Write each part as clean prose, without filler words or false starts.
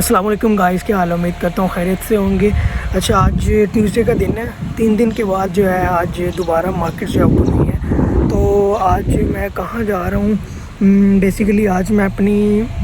अस्सलाम वालेकुम गाइस, क्या हाल है। उम्मीद करता हूँ खैरियत से होंगे। अच्छा, आज ट्यूसडे का दिन है। 3 दिन के बाद जो है आज दोबारा मार्केट जो है ओपन हुई है। तो आज मैं कहाँ जा रहा हूँ, बेसिकली आज मैं अपनी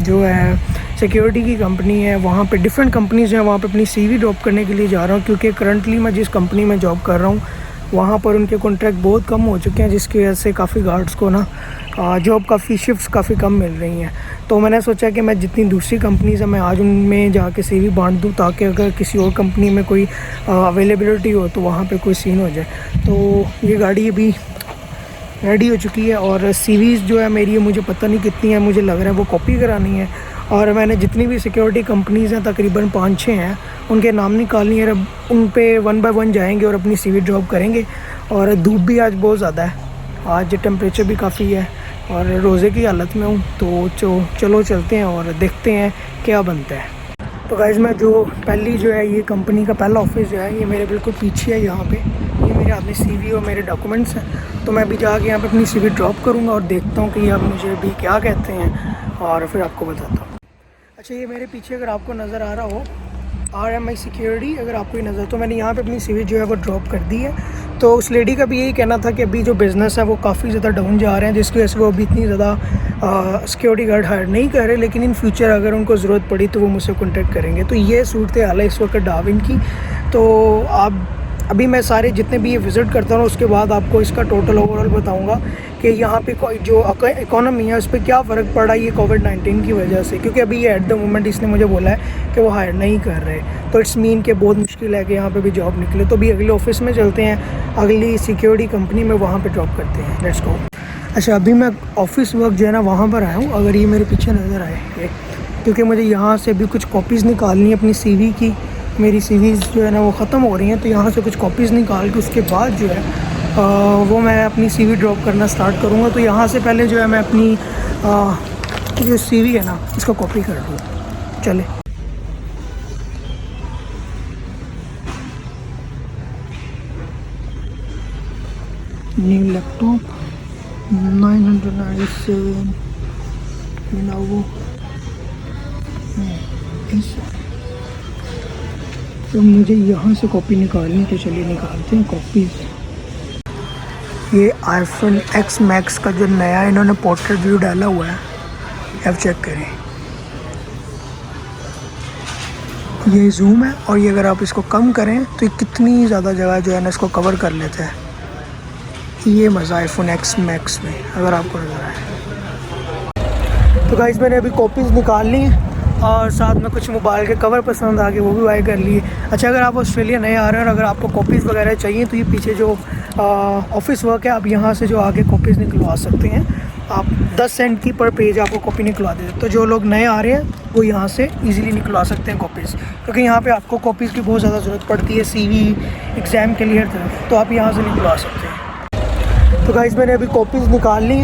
जो है सिक्योरिटी की कंपनी है वहाँ पे डिफरेंट कंपनीज़ हैं, वहाँ पे अपनी सीवी ड्रॉप करने के लिए जा रहा हूँ। क्योंकि करंटली मैं जिस कंपनी में जॉब कर रहा हूँ वहाँ पर उनके कॉन्ट्रैक्ट बहुत कम हो चुके हैं, जिसकी वजह से काफ़ी गार्ड्स को ना जॉब काफ़ी शिफ्ट्स काफ़ी कम मिल रही हैं। तो मैंने सोचा कि मैं जितनी दूसरी कंपनीज़ हैं मैं आज उनमें जाके सीवी बांट दूँ, ताकि अगर किसी और कंपनी में कोई अवेलेबिलिटी हो तो वहाँ पे कोई सीन हो जाए। तो ये गाड़ी अभी रेडी हो चुकी है और सीवीज़ जो है मेरी, मुझे पता नहीं कितनी है, मुझे लग रहा है वो कॉपी करानी है। और मैंने जितनी भी सिक्योरिटी कंपनीज़ हैं तकरीबन 5-6 हैं, उनके नाम निकालनी है। अब उन पे 1 बाय 1 जाएंगे और अपनी सीवी ड्रॉप करेंगे। और धूप भी आज बहुत ज़्यादा है, आज टेम्परेचर भी काफ़ी है और रोज़े की हालत में हूँ। तो चलो चलते हैं और देखते हैं क्या बनता है। तो गाइस, मैं जो पहली जो है ये कंपनी का पहला ऑफिस जो है ये मेरे बिल्कुल पीछे है। यहाँ पे ये मेरे हाथ में सीवी और मेरे डॉक्यूमेंट्स हैं। तो मैं अभी जाके यहाँ पे अपनी सीवी ड्रॉप करूँगा और देखता हूँ कि अब मुझे अभी क्या कहते हैं और फिर आपको बताता हूँ। अच्छा, ये मेरे पीछे अगर आपको नज़र आ रहा हो RMI सिक्योरिटी, अगर आपको ये नज़र, तो मैंने यहाँ पे अपनी सीवी जो है वो ड्रॉप कर दी है। तो उस लेडी का भी यही कहना था कि अभी जो बिज़नेस है वो काफ़ी ज़्यादा डाउन जा रहे हैं, जिसकी वजह से वो अभी इतनी ज़्यादा सिक्योरिटी गार्ड हायर नहीं कर रहे, लेकिन इन फ्यूचर अगर उनको ज़रूरत पड़ी तो वो मुझसे कॉन्टेक्ट करेंगे। तो ये सूरत हाल है इस वक्त डाविन की। तो आप अभी मैं सारे जितने भी ये विज़िट करता हूँ उसके बाद आपको इसका टोटल ओवरऑल बताऊँगा कि यहाँ पे जो इकोनॉमी है उस पर क्या फ़र्क पड़ा ये कोविड-19 की वजह से। क्योंकि अभी ये एट द मोमेंट इसने मुझे बोला है कि वो हायर नहीं कर रहे, तो इट्स मीन कि बहुत मुश्किल है कि यहाँ पे भी जॉब निकले। तो अभी अगले ऑफिस में चलते हैं, अगली सिक्योरिटी कंपनी में, वहाँ पे ड्रॉप करते हैं। Let's go. अच्छा, अभी मैं ऑफिस वर्क जो है ना वहाँ पर आया हूँ, अगर ये मेरे पीछे नज़र आए ये, क्योंकि मुझे यहाँ से भी कुछ कॉपीज़ निकालनी है अपनी सीवी की। मेरी सीवीज़ जो है ना वो ख़त्म हो रही हैं, तो यहाँ से कुछ कॉपीज़ निकाल के उसके बाद जो है वो मैं अपनी सीवी ड्रॉप करना स्टार्ट करूँगा। तो यहाँ से पहले जो है मैं अपनी जो सीवी है ना इसको कॉपी कर दूँ। चले, न्यू लैपटॉप 997 Lenovo। तो मुझे यहाँ से कॉपी निकालनी, तो चलिए निकालते हैं कॉपीज़। ये iPhone X Max का जो नया इन्होंने पोर्ट्रेट व्यू डाला हुआ है, अब चेक करें। ये जूम है और ये अगर आप इसको कम करें तो ये कितनी ज़्यादा जगह जो है ना इसको कवर कर लेता है। ये मज़ा iPhone X Max में, अगर आपको नज़र आए। तो गाइस, मैंने अभी कॉपीज़ निकाल ली और साथ में कुछ मोबाइल के कवर पसंद आ गए, वो भी बाय कर लिए। अच्छा, अगर आप ऑस्ट्रेलिया नए आ रहे हैं और अगर आपको कॉपीज़ वगैरह चाहिए तो ये पीछे जो ऑफिस वर्क है, आप यहाँ से जो आगे कॉपीज़ निकलवा सकते हैं। आप 10 सेंट की पर पेज आपको कॉपी निकलवा देते। तो जो लोग नए आ रहे हैं वो यहाँ से इजीली निकलवा सकते हैं कॉपीज़, क्योंकि यहाँ पे आपको कॉपीज़ की बहुत ज़्यादा ज़रूरत पड़ती है सीवी एग्ज़ाम के लिए हर तरफ, तो आप यहाँ से निकलवा सकते हैं। तो गाइस, मैंने अभी कॉपीज़ निकाल ली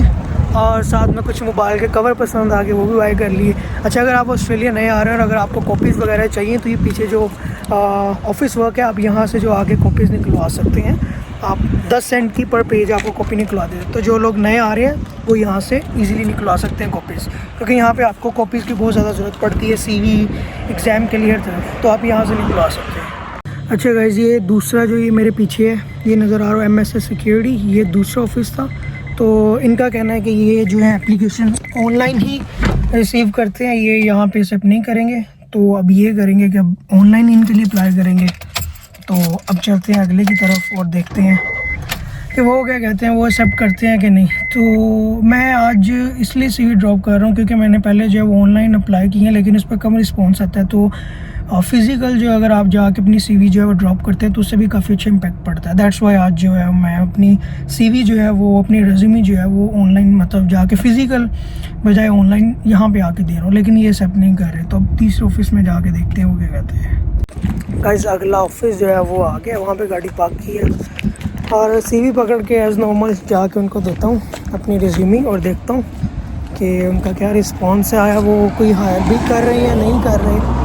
और साथ में कुछ मोबाइल के कवर पसंद आ गए, वो भी बाय कर लिए। अच्छा, अगर आप ऑस्ट्रेलिया नए आ रहे हैं और अगर आपको कॉपीज़ वगैरह चाहिए तो ये पीछे जो ऑफिस वर्क है, आप यहाँ से जो आगे कॉपीज़ निकलवा सकते हैं। आप 10 सेंट की पर पेज आपको कॉपी निकलवा देते। तो जो लोग नए आ रहे हैं वो यहाँ से इजीली निकलवा सकते हैं कॉपीज़, क्योंकि यहाँ पे आपको कॉपीज़ की बहुत ज़्यादा ज़रूरत पड़ती है सीवी एग्ज़ाम के लिए हर तरफ, तो आप यहाँ से निकलवा सकते हैं। अच्छा गाइस, ये दूसरा जो ये मेरे पीछे है ये नज़र आ रहा है MSS सिक्योरिटी, ये दूसरा ऑफिस था। तो इनका कहना है कि ये जो है एप्लीकेशन ऑनलाइन ही रिसीव करते हैं, ये यहाँ पे एक्सेप्ट नहीं करेंगे। तो अब ये करेंगे कि अब ऑनलाइन इनके लिए अप्लाई करेंगे। तो अब चलते हैं अगले की तरफ और देखते हैं कि वो क्या कहते हैं, वो एक्सेप्ट करते हैं कि नहीं। तो मैं आज इसलिए सीवी ड्रॉप कर रहा हूँ क्योंकि मैंने पहले जो है वो ऑनलाइन अप्लाई की है, लेकिन उस पर कम रिस्पॉन्स आता है। तो फ़िज़िकल जो अगर आप जाके अपनी सीवी जो है वो ड्रॉप करते हैं तो उससे भी काफ़ी अच्छा इम्पैक्ट पड़ता है। दैट्स वाई आज जो है मैं अपनी सीवी जो है वो, अपनी रेज्यूमे जो है वो ऑनलाइन, मतलब जाके फ़िज़िकल बजाय ऑनलाइन यहाँ पे आके दे रहा हूँ, लेकिन ये एक्सेप्ट नहीं कर रहे। तो अब तीसरे ऑफिस में जाके देखते हैं वो क्या कहते हैं। गाइस, अगला ऑफिस जो है वो आ गया, वहाँ पे गाड़ी पार्क की है और सीवी पकड़ के एज़ नॉर्मल जाके उनको देता हूँ अपनी रिज्यूमे और देखता हूँ कि उनका क्या रिस्पॉन्स आया, वो कोई हायर भी कर रहे हैं या नहीं कर रहे।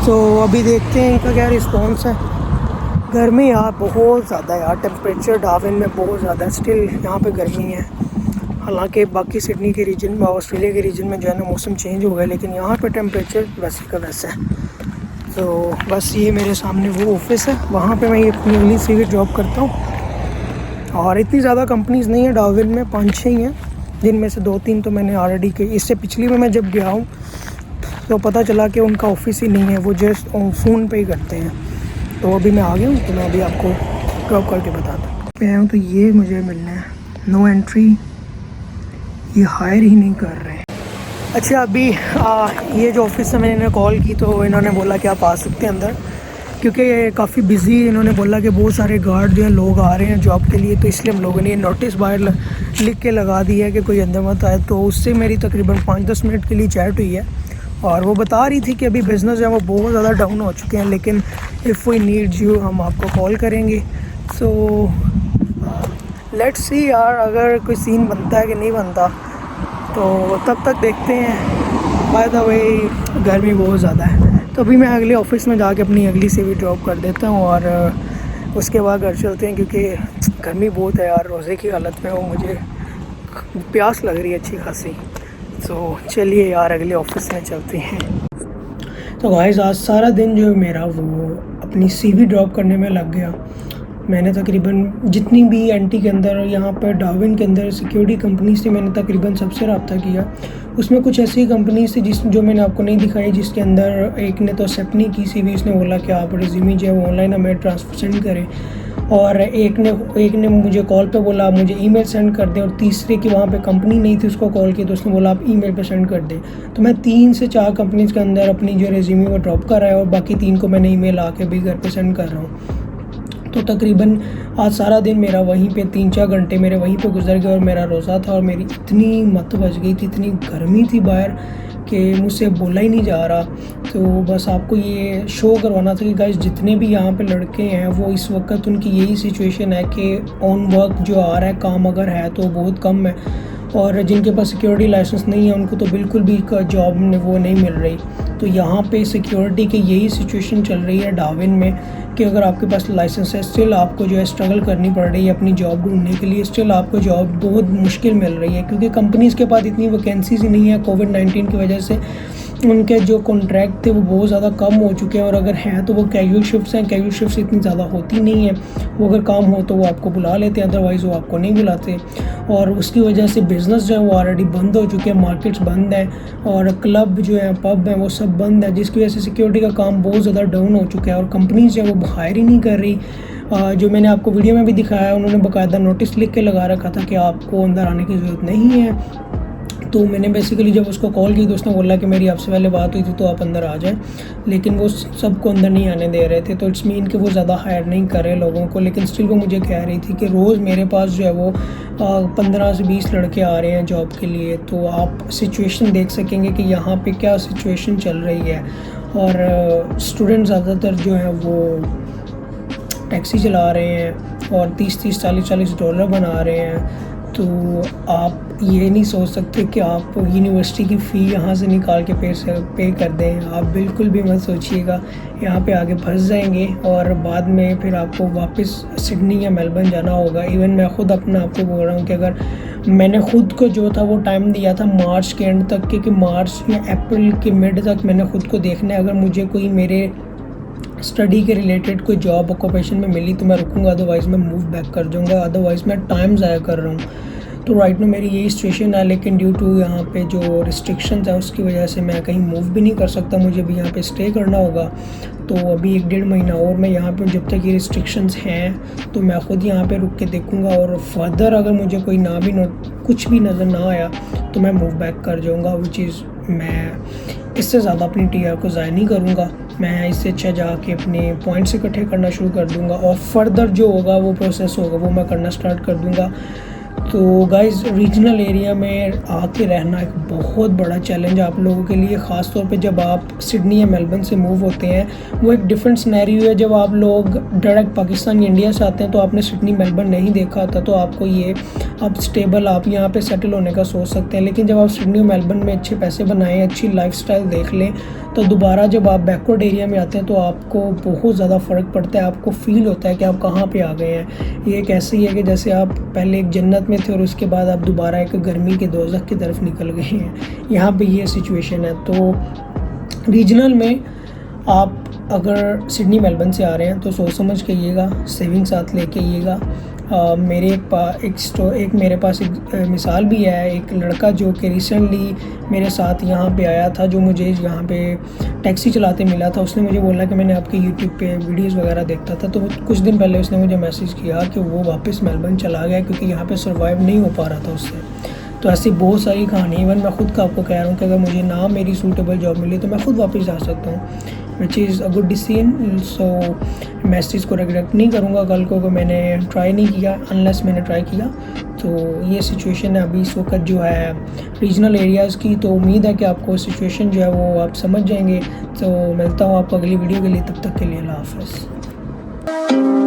तो अभी देखते हैं इनका क्या रिस्पॉन्स है। गर्मी यार बहुत ज़्यादा है यार, टेम्परेचर डाविन में बहुत ज़्यादा है, स्टिल यहाँ पे गर्मी है। हालांकि बाकी सिडनी के रीजन में, ऑस्ट्रेलिया के रीजन में जो है ना मौसम चेंज हो गया, लेकिन यहाँ पे टेम्परेचर वैसे का वैसा है। तो बस ये मेरे सामने वो ऑफिस है, वहाँ पे मैं ये अपनी अगली CV ड्रॉप करता हूँ। और इतनी ज़्यादा कंपनीज़ नहीं है डार्विन में, 5-6 ही हैं, जिनमें से 2-3 तो मैंने ऑलरेडी की। इससे पिछली में मैं जब गया हूँ तो पता चला कि उनका ऑफिस ही नहीं है, वो जस्ट फ़ोन पे ही करते हैं। तो अभी मैं आ गया हूँ, तो मैं अभी आपको ड्रॉप करके बताता हूँ। मैं आया हूँ तो ये मुझे मिलना है, नो एंट्री, ये हायर ही नहीं कर रहे हैं। अच्छा, अभी ये जो ऑफिस से मैंने कॉल की तो इन्होंने बोला कि आप आ सकते हैं अंदर, क्योंकि ये काफ़ी बिजी है। इन्होंने बोला कि बहुत सारे गार्ड जो हैं लोग आ रहे हैं जॉब के लिए, तो इसलिए हम लोगों ने ये नोटिस बाहर लिख के लगा दिया है कि कोई अंदर मत आए। तो उससे मेरी तकरीबन 5-10 मिनट के लिए चैट हुई है, और वो बता रही थी कि अभी बिज़नेस जो है वो बहुत ज़्यादा डाउन हो चुके हैं, लेकिन इफ़ वी नीड यू हम आपको कॉल करेंगे। सो लेट्स सी यार, अगर कोई सीन बनता है कि नहीं बनता तो तब तक देखते हैं। बाय द वे गर्मी बहुत ज़्यादा है, तो अभी मैं अगले ऑफिस में जाके अपनी अगली CV ड्रॉप कर देता हूँ, और उसके बाद घर चलते हैं, क्योंकि गर्मी बहुत है यार, रोज़े की हालत में हूँ, मुझे प्यास लग रही है अच्छी खासी। तो चलिए यार अगले ऑफिस में चलते हैं। तो गाइस आज सारा दिन जो मेरा वो अपनी CV ड्रॉप करने में लग गया। मैंने तकरीबन जितनी भी एंटी के अंदर, यहाँ पर डार्विन के अंदर सिक्योरिटी कंपनीज थी, मैंने तकरीबन सबसे रब्ता किया। उसमें कुछ ऐसी कंपनीज थी जो मैंने आपको नहीं दिखाई, जिसके अंदर एक ने तो एक्सेप्ट नहीं की CV, उसने बोला कि आप रिज्यूमे जो है वो ऑनलाइन हमें ट्रांसफर सेंड करें, और एक ने मुझे कॉल पे बोला मुझे ईमेल सेंड कर दे, और तीसरे की वहाँ पे कंपनी नहीं थी, उसको कॉल किया तो उसने बोला आप ईमेल पे सेंड कर दे। तो मैं 3 से 4 कंपनीज़ के अंदर अपनी जो रिज्यूमे वो ड्रॉप कर रहा है, और बाकी 3 को मैंने ईमेल आके भी घर पे सेंड कर रहा हूँ। तो तकरीबन आज सारा दिन मेरा वहीं पे 3-4 घंटे मेरे वहीं पे गुजर गए, और मेरा रोज़ा था, और मेरी इतनी मत बच गई थी, इतनी गर्मी थी बाहर कि मुझसे बोला ही नहीं जा रहा। तो बस आपको ये शो करवाना था कि गाइस जितने भी यहाँ पे लड़के हैं वो इस वक्त उनकी यही सिचुएशन है कि ऑन वर्क जो आ रहा है काम अगर है तो बहुत कम है, और जिनके पास सिक्योरिटी लाइसेंस नहीं है उनको तो बिल्कुल भी जॉब वो नहीं मिल रही। तो यहाँ पे सिक्योरिटी की यही सिचुएशन चल रही है डार्विन में, कि अगर आपके पास लाइसेंस है स्टिल आपको जो है स्ट्रगल करनी पड़ रही है अपनी जॉब ढूंढने के लिए, स्टिल आपको जॉब बहुत मुश्किल मिल रही है, क्योंकि कंपनीज़ के पास इतनी वैकेंसीज ही नहीं है। कोविड-19 की वजह से उनके जो कॉन्ट्रैक्ट थे वो बहुत ज़्यादा कम हो चुके हैं, और अगर हैं तो वो कैजुअल शिफ्ट्स हैं। कैजुअल शिफ्ट्स इतनी ज़्यादा होती नहीं है, वो अगर काम हो तो वो आपको बुला लेते हैं, अदरवाइज़ वो आपको नहीं बुलाते। और उसकी वजह से बिज़नेस जो है वो ऑलरेडी बंद हो चुके हैं, मार्केट्स बंद हैं, और क्लब जो है पब हैं वो सब बंद है, जिसकी वजह से सिक्योरिटी का काम बहुत ज़्यादा डाउन हो चुका है, और कंपनीज जो है वो हायर ही नहीं कर रही। जो मैंने आपको वीडियो में भी दिखाया, उन्होंने बाकायदा नोटिस लिख के लगा रखा था कि आपको अंदर आने की ज़रूरत नहीं है। तो मैंने बेसिकली जब उसको कॉल की तो उसने बोला कि मेरी आपसे पहले बात हुई थी तो आप अंदर आ जाएं, लेकिन वो सबको अंदर नहीं आने दे रहे थे। तो इट्स मीन कि वो ज़्यादा हायर नहीं कर रहे लोगों को, लेकिन स्टिल वो मुझे कह रही थी कि रोज़ मेरे पास जो है वो 15 से 20 लड़के आ रहे हैं जॉब के लिए। तो आप सिचुएशन देख सकेंगे कि यहाँ पे क्या सिचुएशन चल रही है। और स्टूडेंट ज़्यादातर जो है वो टैक्सी चला रहे हैं और 30-30 40-40 डॉलर बना रहे हैं। तो आप ये नहीं सोच सकते कि आप यूनिवर्सिटी की फ़ी यहाँ से निकाल के पे कर दें। आप बिल्कुल भी मत सोचिएगा, यहाँ पे आगे फंस जाएंगे और बाद में फिर आपको वापस सिडनी या मेलबर्न जाना होगा। इवन मैं ख़ुद अपने आप को बोल रहा हूँ कि अगर मैंने ख़ुद को जो था वो टाइम दिया था मार्च के एंड तक, क्योंकि मार्च या अप्रैल के मिड तक मैंने ख़ुद को देखना है। अगर मुझे कोई मेरे स्टडी के रिलेटेड कोई जॉब ऑक्यूपेशन में मिली तो मैं रुकूंगा, अदरवाइज़ मैं मूव बैक कर जाऊंगा, अदरवाइज़ मैं टाइम ज़ाया कर रहा हूँ। तो राइट में मेरी यही सिचुएशन है, लेकिन ड्यू टू यहाँ पे जो रिस्ट्रिक्शंस है उसकी वजह से मैं कहीं मूव भी नहीं कर सकता, मुझे भी यहाँ पे स्टे करना होगा। तो अभी 1-1.5 महीना और मैं यहाँ पे, जब तक ये रिस्ट्रिक्शंस हैं तो मैं ख़ुद यहाँ पे रुक के देखूँगा, और फर्दर अगर मुझे कोई कुछ भी नज़र ना आया तो मैं मूव बैक कर जाऊँगा। वो चीज़ मैं इससे ज़्यादा अपनी TR को ज़ाया नहीं करूँगा। मैं इससे अच्छा जाके अपने पॉइंट्स इकट्ठे करना शुरू कर दूँगा, और फर्दर जो होगा वो प्रोसेस होगा वो मैं करना स्टार्ट कर दूँगा। तो गाइस रीजनल एरिया में आके रहना एक बहुत बड़ा चैलेंज है आप लोगों के लिए, ख़ास तौर पे जब आप सिडनी या मेलबर्न से मूव होते हैं। वो एक डिफरेंट सिनेरियो है। जब आप लोग डायरेक्ट पाकिस्तान या इंडिया से आते हैं तो आपने सिडनी मेलबर्न नहीं देखा होता, तो आपको ये अब स्टेबल आप यहाँ पे सेटल होने का सोच सकते हैं। लेकिन जब आप सिडनी और मेलबर्न में अच्छे पैसे बनाएं, अच्छी लाइफस्टाइल देख लें, तो दोबारा जब आप बैकवर्ड एरिया में आते हैं तो आपको बहुत ज़्यादा फ़र्क पड़ता है। आपको फील होता है कि आप कहाँ पे आ गए हैं। ये एक ऐसी है कि जैसे आप पहले एक जन्नत में थे और उसके बाद आप दोबारा एक गर्मी के दोज़ख की तरफ निकल गए हैं। यहाँ पे ये सिचुएशन है। तो रीजनल में आप अगर सिडनी मेलबर्न से आ रहे हैं तो सोच समझ के आइएगा, सेविंग साथ लेके आइएगा। एक मेरे पास एक मिसाल भी है, एक लड़का जो कि रिसेंटली मेरे साथ यहाँ पे आया था, जो मुझे यहाँ पे टैक्सी चलाते मिला था। उसने मुझे बोला कि मैंने आपके यूट्यूब पे वीडियोस वगैरह देखता था। तो कुछ दिन पहले उसने मुझे मैसेज किया कि वो वापस मेलबर्न चला गया क्योंकि यहाँ पे सर्वाइव नहीं हो पा रहा था उससे। तो ऐसी बहुत सारी कहानी, इवन मैं ख़ुद का आपको कह रहा हूँ कि अगर मुझे ना मेरी सूटेबल जॉब मिली तो मैं ख़ुद वापस जा सकता हूँ, which is a good decision. So मैं इस चीज़ को रिग्रेट नहीं करूँगा कल को कि मैंने ट्राई नहीं किया, अनलेस मैंने ट्राई किया। तो ये सिचुएशन है अभी इस वक्त जो है रीजनल एरियाज़ की। तो उम्मीद है कि आपको सिचुएशन जो है वो आप समझ जाएंगे। तो मिलता हूँ आपको अगली वीडियो के लिए, तब तक के लिए अल्लाह हाफ़िज़।